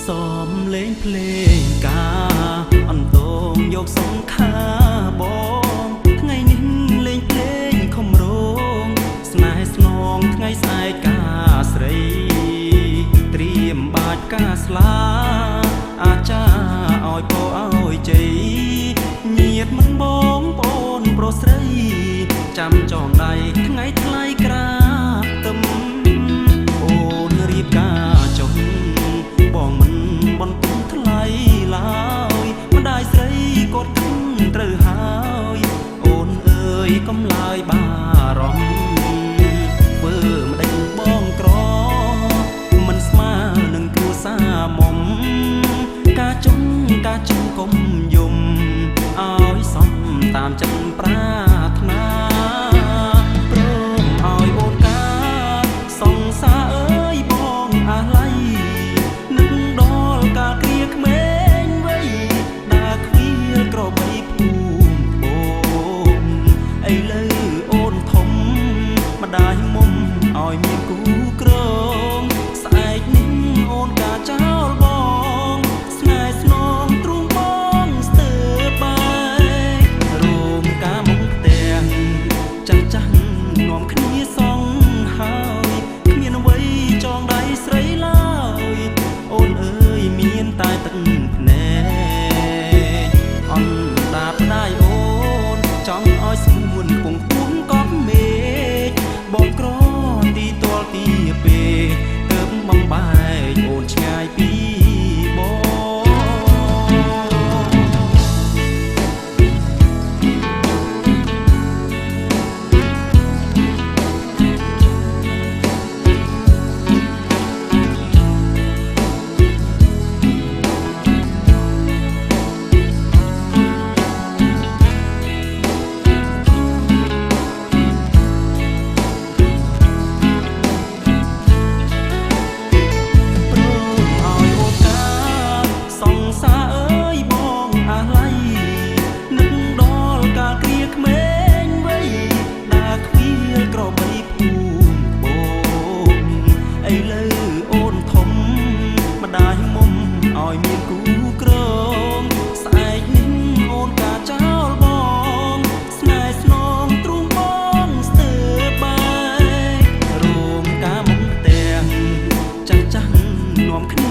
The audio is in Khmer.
ซ้อมเล่นเพลงกาอันโตงยกสงขาบองថ្ងៃនេះលេងเพลงខំរងស្នេហ៍ស្នងថ្ងៃស្អែកកាស្រីត្រៀមបាច់កាស្លាអាចារ្យឲ្យពោឲ្យជ័យញាតមិនបងប្អូនប្រុសស្រីចាំចងដៃថ្ងៃថ្លៃក្រាបទឹមអូនរៀបការចុះបងមិនបន្ទន់ថ្លៃឡើយម្ដាយស្រីកត់ខឹងត្រូវហើយអូនអើយកំឡើយបារម្ភធ្វើម្ដេចបងក្រមិនស្មើនឹងគ្រួសារមុំការចង់កុំយំឲ្យសំតាមចិត្តប្រាថ្នាព្រមឲ្យអូនការសង្សារអើយបងអាឡ័យនឹកដល់កាលគ្រាក្មេងវ័យដើរខ្វៀលក្របីភូមិបងឥឡូវអូនធំម្ដាយមុំឲ្យមានគូក្រងស្អែកនេះអូនការចោលបងស្នេហ៍ស្នងទ្រូងបងស្ទើរបាយរោមការមុខផ្ទះចាស់នាំគ្នាសងហើយគ្មានអ្វីចងដៃស្រីឡើយអូនអើយមានតែទឹកភ្នែកអន់ដាបដៃអូនចង់ឲ្យស្ងួនគង់ពួងកប់មេឃបងក្រទីតលទីពេទើបបំបែកអូនឆ្ងាយពីបងឲ្យមានគូក្រងស្អែកនេះអូនការចោលបងស្នេហ៍ស្នងទ្រូងបងស្ទើរបាយរោមការមុខផ្ទះចាស់នាំគ្នា